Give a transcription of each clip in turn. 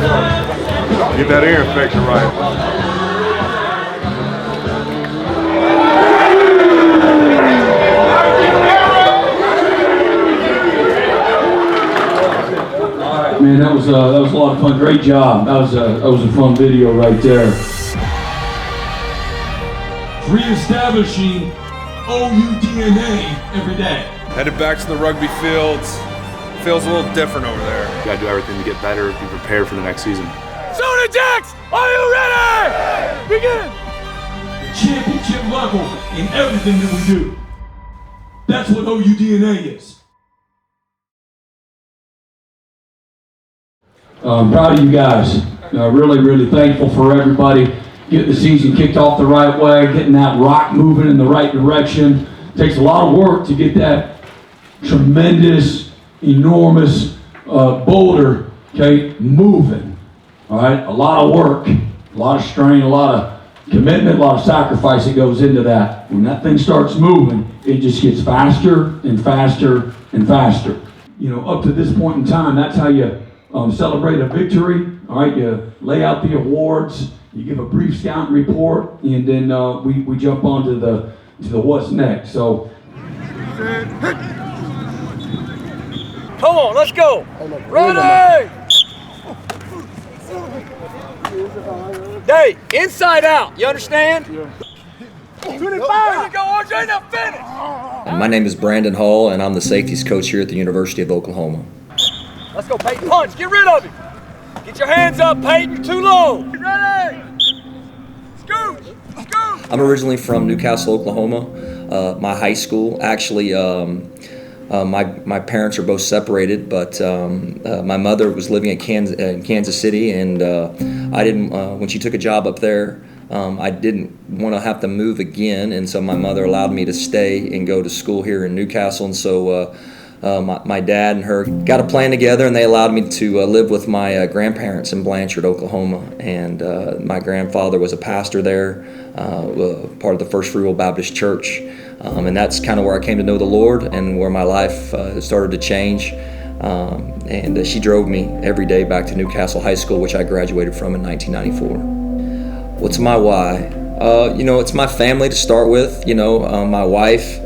Get that ear infection right. Man, that was a lot of fun. Great job. That was a fun video right there. Reestablishing OUDNA every day. Headed back to the rugby fields. Feels a little different over there. Got to do everything to get better, be prepared for the next season. Soda Jacks, are you ready? Begin. Championship level in everything that we do. That's what OUDNA is. I'm proud of you guys. Really thankful for everybody getting the season kicked off the right way, getting that rock moving in the right direction. It takes a lot of work to get that tremendous, enormous boulder, okay, moving. All right, a lot of work, a lot of strain, a lot of commitment, a lot of sacrifice that goes into that. When that thing starts moving, it just gets faster and faster and faster. You know, up to this point in time, that's how you celebrate a victory. All right, you lay out the awards, you give a brief scout report, and then we jump on to the what's next. So, Come on, let's go. Ready? Dave, inside out. You understand? Yeah. 25. Here you go, RJ. Now finish. My name is Brandon Hall, and I'm the safeties coach here at the University of Oklahoma. Let's go, Peyton. Punch. Get rid of him. Get your hands up, Peyton. Too low. Ready? Scooch. Scooch. I'm originally from Newcastle, Oklahoma. My high school, actually, my parents are both separated, but my mother was living in Kansas City, and I didn't. When she took a job up there, I didn't want to have to move again, and so my mother allowed me to stay and go to school here in Newcastle, and so. My dad and her got a plan together, and they allowed me to live with my grandparents in Blanchard, Oklahoma. And my grandfather was a pastor there, part of the First Free Will Baptist Church. And that's kind of where I came to know the Lord and where my life started to change. And she drove me every day back to Newcastle High School, which I graduated from in 1994. What's my why? It's my family to start with. My wife.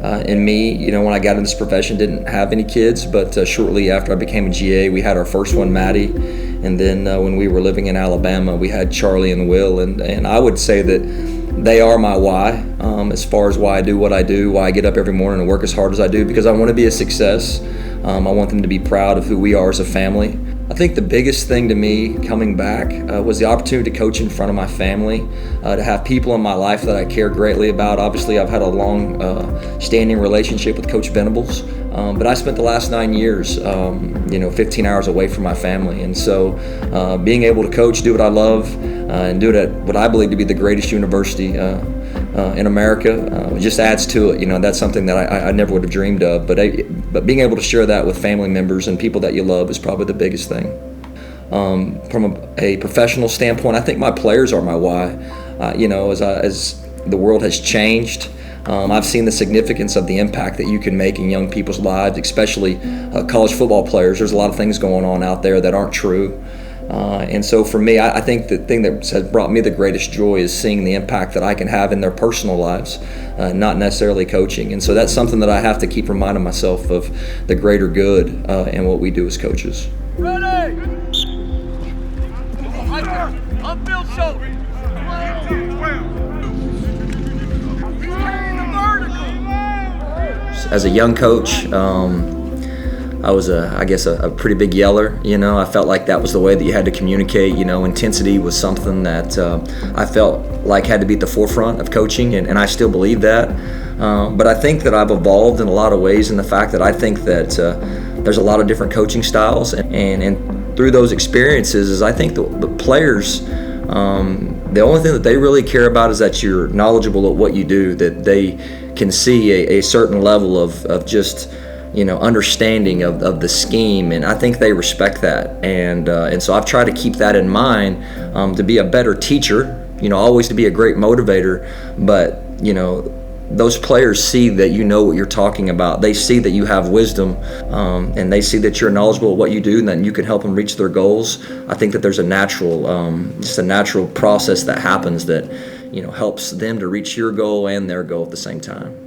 And me, when I got into this profession, didn't have any kids, but shortly after I became a GA, we had our first one, Maddie, and then when we were living in Alabama, we had Charlie and Will, and I would say that they are my why, as far as why I do what I do, why I get up every morning and work as hard as I do, because I want to be a success. I want them to be proud of who we are as a family. I think the biggest thing to me coming back was the opportunity to coach in front of my family, to have people in my life that I care greatly about. Obviously, I've had a long standing relationship with Coach Venables, but I spent the last 9 years, 15 hours away from my family. And so being able to coach, do what I love, and do it at what I believe to be the greatest university in America just adds to it. That's something that I never would have dreamed of, but being able to share that with family members and people that you love is probably the biggest thing. From a professional standpoint, I think my players are my why. As the world has changed, I've seen the significance of the impact that you can make in young people's lives, especially college football players. There's a lot of things going on out there that aren't true. And so for me, I think the thing that has brought me the greatest joy is seeing the impact that I can have in their personal lives, not necessarily coaching. And so that's something that I have to keep reminding myself of, the greater good and what we do as coaches. Ready? Upfield shoulder. As a young coach, I was a pretty big yeller. I felt like that was the way that you had to communicate. Intensity was something that I felt like had to be at the forefront of coaching, and I still believe that. But I think that I've evolved in a lot of ways in the fact that I think that there's a lot of different coaching styles, and through those experiences, is I think the players, the only thing that they really care about is that you're knowledgeable at what you do, that they can see a certain level of just understanding of the scheme, and I think they respect that, and so I've tried to keep that in mind, to be a better teacher, always to be a great motivator, but those players see that you know what you're talking about. They see that you have wisdom, and they see that you're knowledgeable of what you do, and that you can help them reach their goals. I think that there's a natural, just a natural process that happens that, you know, helps them to reach your goal and their goal at the same time.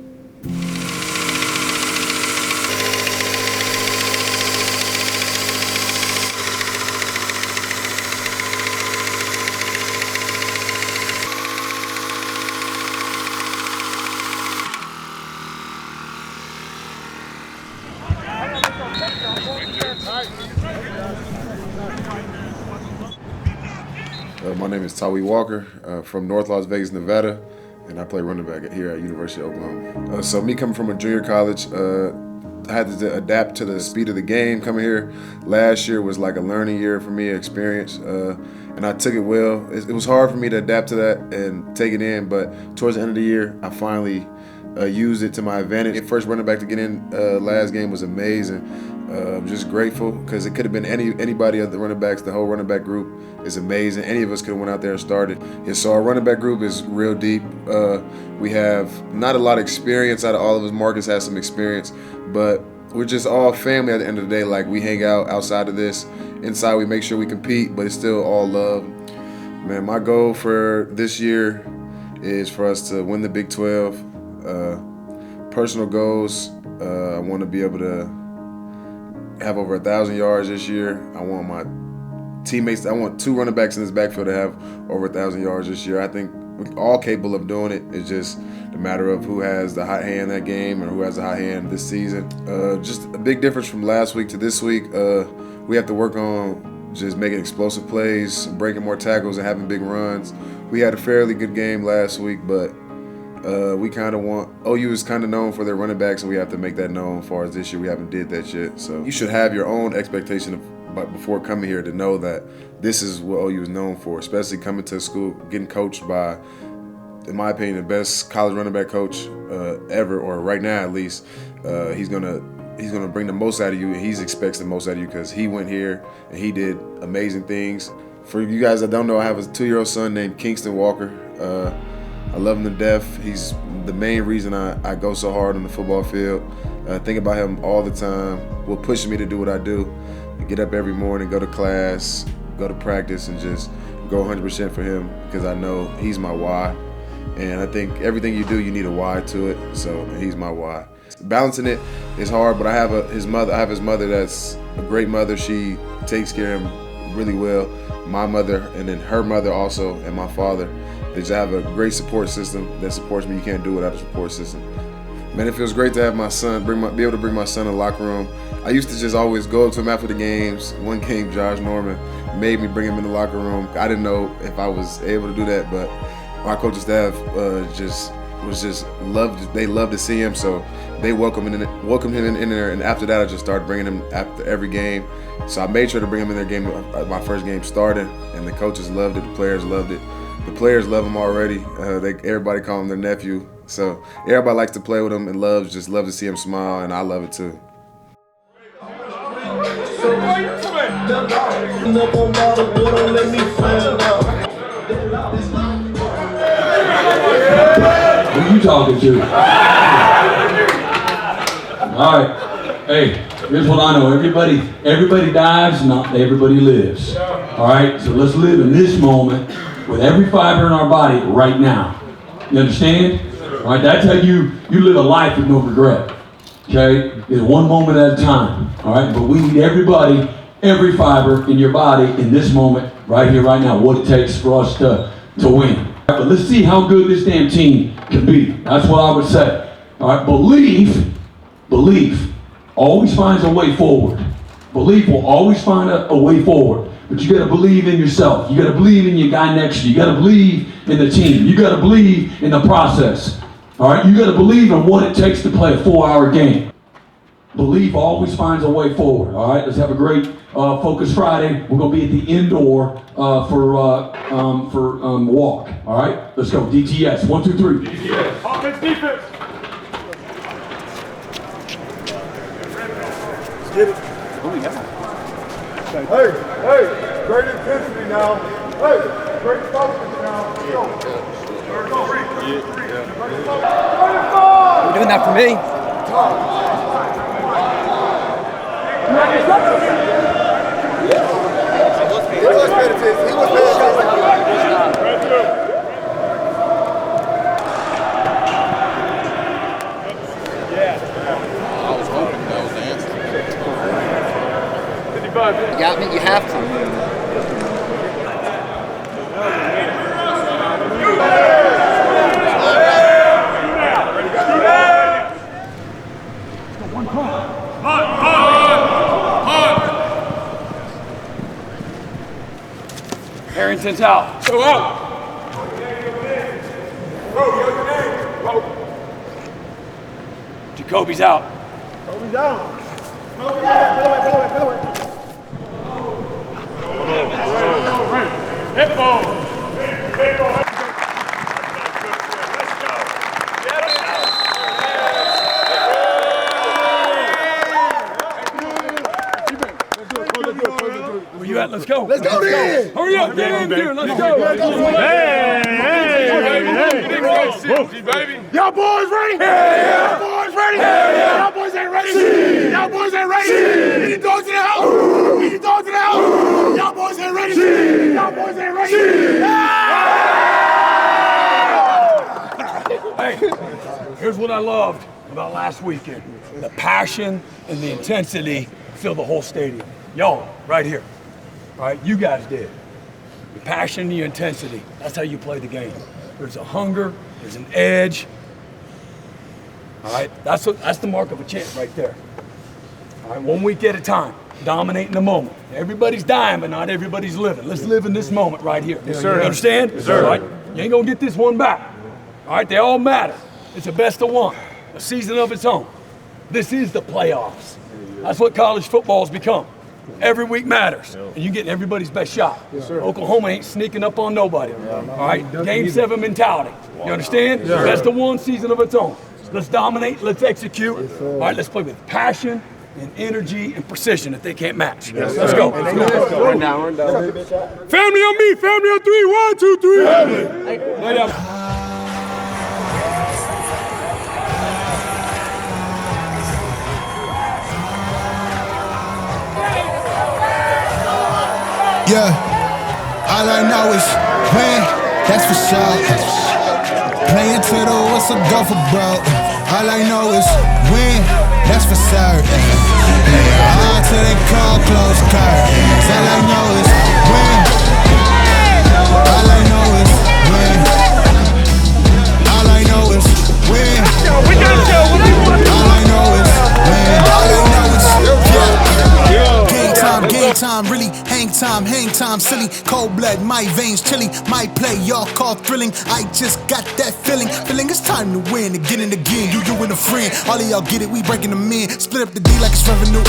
My name is Tawee Walker from North Las Vegas, Nevada, and I play running back here at University of Oklahoma. So me coming from a junior college, I had to adapt to the speed of the game coming here. Last year was like a learning year for me, experience, and I took it well. It was hard for me to adapt to that and take it in, but towards the end of the year, I finally used it to my advantage. The first running back to get in last game was amazing. I'm just grateful because it could have been anybody of the running backs. The whole running back group is amazing. Any of us could have went out there and started. And so our running back group is real deep. We have not a lot of experience out of all of us. Marcus has some experience, but we're just all family at the end of the day. Like, we hang out outside of this. Inside, we make sure we compete, but it's still all love. Man, my goal for this year is for us to win the Big 12. Personal goals, I want to be able to have over 1,000 yards this year. I want my teammates, I want 2 running backs in this backfield to have over 1,000 yards this year. I think we're all capable of doing it. It's just a matter of who has the hot hand that game or who has the hot hand this season. Just a big difference from last week to this week. We have to work on just making explosive plays, breaking more tackles, and having big runs. We had a fairly good game last week, but we kind of want, OU is kind of known for their running backs, and we have to make that known. As far as this year, we haven't did that yet. So you should have your own expectation of, before coming here, to know that this is what OU is known for, especially coming to school, getting coached by, in my opinion, the best college running back coach ever, or right now at least. He's gonna bring the most out of you, and he expects the most out of you because he went here and he did amazing things. For you guys that don't know, I have a 2-year-old son named Taywan Walker. I love him to death. He's the main reason I go so hard on the football field. I think about him all the time. Will push me to do what I do. Get up every morning, go to class, go to practice, and just go 100% for him because I know he's my why. And I think everything you do, you need a why to it. So he's my why. Balancing it is hard, but I have his mother that's a great mother. She takes care of him really well. My mother, and then her mother also, and my father. They just have a great support system that supports me. You can't do it without a support system. Man, it feels great to have my son, be able to bring my son in the locker room. I used to just always go up to him after the games. One game, Josh Norman made me bring him in the locker room. I didn't know if I was able to do that, but my coaching staff they loved to see him, so they welcomed him in there. And after that, I just started bringing him after every game. So I made sure to bring him in their game. My first game started, and the coaches loved it. The players loved it. The players love him already. Everybody call him their nephew. So everybody likes to play with him and love to see him smile, and I love it too. Who you talking to? All right. Hey, here's what I know. Everybody dies, not everybody lives. All right? So let's live in this moment with every fiber in our body right now. You understand? All right? That's how you live a life with no regret. Okay? It's one moment at a time. All right? But we need every fiber in your body in this moment, right here, right now, what it takes for us to win. But let's see how good this damn team can be. That's what I would say. All right, belief always finds a way forward. Belief will always find a way forward. But you got to believe in yourself. You got to believe in your guy next to you. You got to believe in the team. You got to believe in the process. All right, you got to believe in what it takes to play a 4-hour game. Belief always finds a way forward. All right, let's have a great Focus Friday. We're going to be at the indoor for walk. All right, let's go. DTS. 1, 2, 3. DTS. Offense, defense. Let's get it. Oh, yeah. Hey, great intensity now. Hey. You're doing that for me? You got me? You have to. Harrington's out. Go out. Jacoby's out. Where you at? Let's go. Let's go then. Hurry up, get in here. Let's go. Baby. Y'all boys ready? Y'all boys ready? Y'all boys ain't ready? Y'all boys ain't ready? Any dogs in the house? Any dogs in the house? Y'all boys ain't ready? Y'all boys ain't ready? Hey, here's what I loved about last weekend. The passion and the intensity filled the whole stadium. Y'all, right here. All right, you guys did. The passion and the intensity, that's how you play the game. There's a hunger, there's an edge. All right, that's the mark of a champ right there. All right, 1 week at a time, dominating the moment. Everybody's dying, but not everybody's living. Let's live in this moment right here. Yes, sir. You understand? Yes, sir. All right, you ain't gonna get this one back. All right, they all matter. It's a best of one, a season of its own. This is the playoffs. That's what college football has become. Every week matters, and you're getting everybody's best shot. Yes, Oklahoma ain't sneaking up on nobody. All right, Game 7 mentality. You understand? Yes, best of one, season of its own. Let's dominate, let's execute. All right, let's play with passion and energy and precision that they can't match. Yes, let's go. Run down. Family on me, family on 3. 1, 2, 3. Lay down. Yeah, all I know is win, that's for sure. Playing to the whistle, go for broke. All I know is win, that's for certain. Hard till they call close curtains. All I know is win. All I know is win. All I know is win. All I know is win. All I know is game time, really hang time, silly. Cold blood, my veins chilly. My play, y'all call thrilling. I just got that feeling it's time to win, again and again. You and a friend, all of y'all get it, we breaking them in. Split up the D like it's revenue.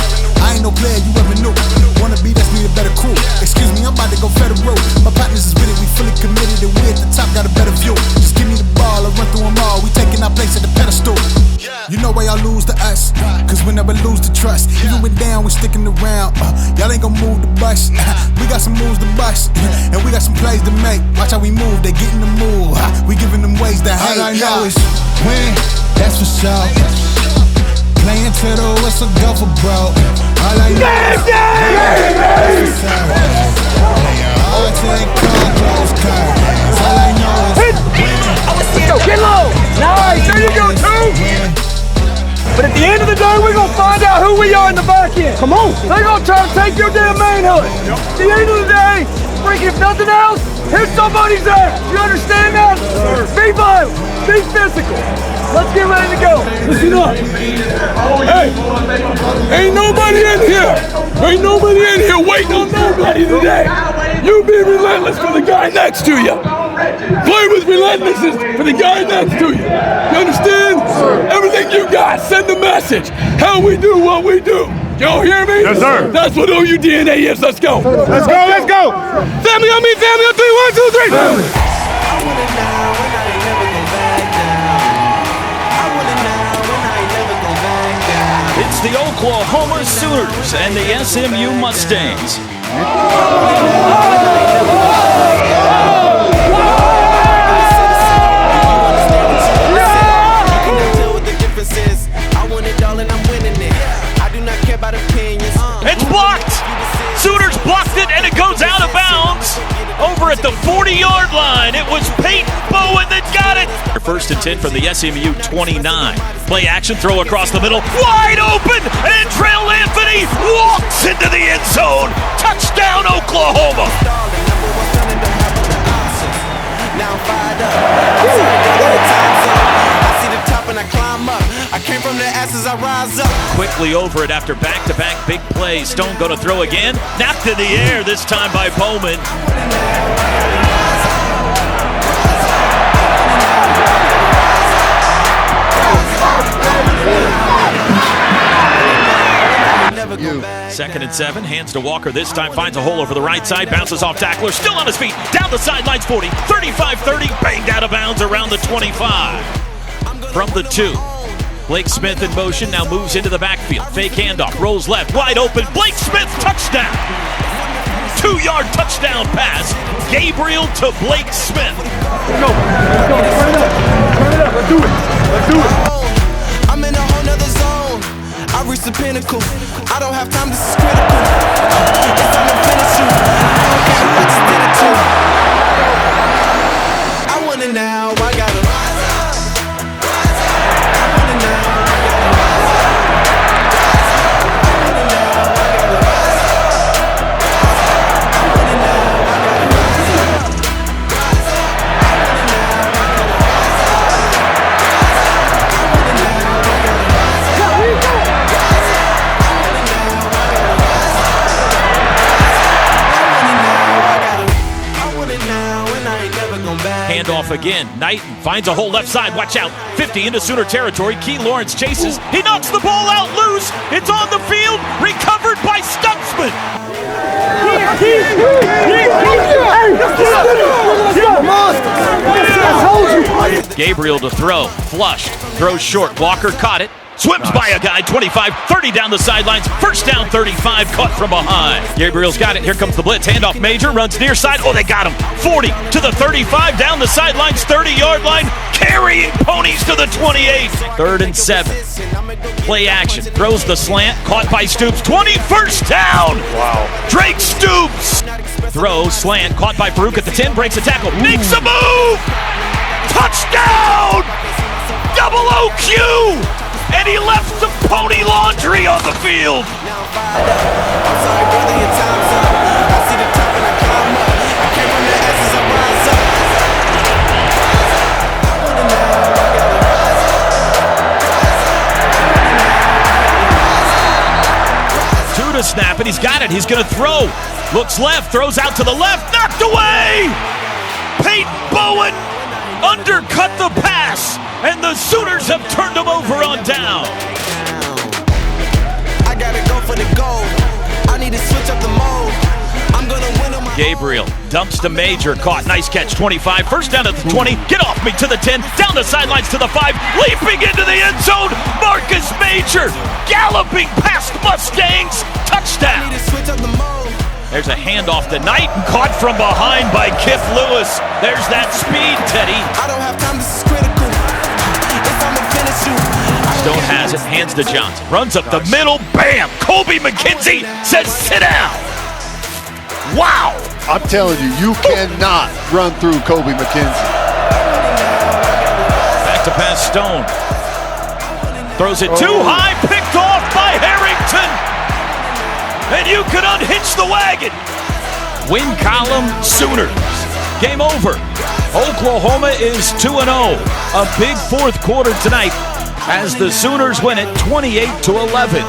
I ain't no player you ever knew. Wanna be, that's me a better crew. Excuse me, I'm about to go federal. My partners is with it, we fully committed, and we at the top got a better view. Just give me the ball, I'll run through them all. We taking our place at the pedestal. You know why y'all lose to us, cause we never lose the trust. Even when down, we sticking around. Y'all ain't gon' move the bus. We got some moves to bust, and we got some plays to make. Watch how we move, they get in the move. We giving them ways to hate. All I know is win, that's for sure. Playing to the whistle, go for broke. All I know is win, that's for sure. Hard till they call close curtains. All I know is win. Let's go, get low. Nice, there you go, two. But at the end of the day, we're gonna find out who we are in the back end. Come on. They're gonna try to take your damn manhood. At the end of the day, freaking if nothing else, hit somebody's ass. You understand that? Be violent, be physical. Let's get ready to go. Listen up. Hey, ain't nobody in here. Ain't nobody in here waiting on nobody today. You be relentless for the guy next to you. Play with relentlessness for the guy next to you. You understand? Everything you got, send a message. How we do what we do. Y'all hear me? Yes, sir. That's what OUDNA is. Let's go. Let's go, let's go. Family on me, family on 3. 1, 2, 3. Family. It's the Oklahoma Sooners and the SMU Mustangs. first and 10 from the SMU 29. Play action, throw across the middle, wide open, and Trail Anthony walks into the end zone. Touchdown, Oklahoma. Now I'm fired up. I see the top and I climb up. I came from the ashes, I rise up. Quickly over it after back-to-back big plays. Stone going to throw again. Knocked in the air, this time by Bowman. Second and 7, hands to Walker this time, finds a hole over the right side, bounces off tackler, still on his feet, down the sidelines 40, 35-30, banged out of bounds around the 25. From the 2, Blake Smith in motion, now moves into the backfield, fake handoff, rolls left, wide open, Blake Smith, touchdown! 2-yard touchdown pass, Gabriel to Blake Smith. Let's go, turn it up, let's do it. I'm in a whole nother zone. I reached the pinnacle. I don't have time, this is critical. It's time to finish you. I don't care what you did it to. I want it now, I gotta rise up. I want it now, I gotta rise up. I want it now, I gotta rise up. I want it now, I gotta rise up. I want it now, I gotta rise up. I want it now, I gotta rise up. Handoff again. Knighton finds a hole left side. Watch out. 50 into Sooner territory. Key Lawrence chases. He knocks the ball out loose. It's on the field. Recovered by Stutzman. Gabriel to throw. Flushed. Throws short. Walker caught it. Swims by a guy, 25, 30 down the sidelines, first down 35, caught from behind. Gabriel's got it, here comes the blitz, handoff Major, runs near side, oh they got him, 40 to the 35, down the sidelines, 30-yard line, carrying ponies to the 28. 3rd and 7, play action, throws the slant, caught by Stoops, 20, first down! Wow. Drake Stoops! Throw, slant, caught by Farouk at the 10, breaks a tackle, makes a move! Touchdown! Double OQ! And he left some pony laundry on the field. Now I'm fired up. I'm sorry, brother, your time's up. I see the top and I climb up. I came from the ashes, I rise up. I want it now, I gotta rise up. Two to snap it, he's got it, he's gonna throw. Looks left, throws out to the left, knocked away! Peyton Bowen undercut the pass, and the Sooners have turned him over on down. I gotta go for the goal. I need to switch up the mode. I'm gonna win on my Gabriel dumps to Major, caught, nice catch, 25, first down at the 20, get off me to the 10, down the sidelines to the 5, leaping into the end zone, Marcus Major, galloping past Mustangs, touchdown. I need to switch up the mode. There's a handoff to Knighton, caught from behind by Kip Lewis. There's that speed, Teddy. I don't have time, this is critical. It's time to finish you. Stone has it, hands to Johnson. Runs up the middle, bam! Kobe McKenzie says sit down. Wow! I'm telling you, you cannot run through Kobe McKenzie. Back to pass Stone. Throws it too high, picked off by Harrington. And you can unhitch the wagon. Win column Sooners. Game over. Oklahoma is 2-0. A big fourth quarter tonight as the Sooners win it 28-11.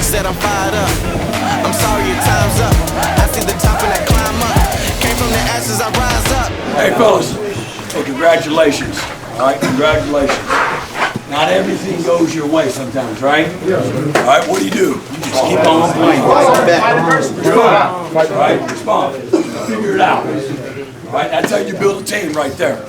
Said I'm fired up. I'm sorry your time's up. I see the top and I climb up. Came from the ashes, I rise up. Hey, fellas. Hey, congratulations. All right, congratulations. Not everything goes your way sometimes, right? Yeah. All right, what do? You just keep on playing. Good. All right, respond. Figure it out. All right, that's how you build a team right there.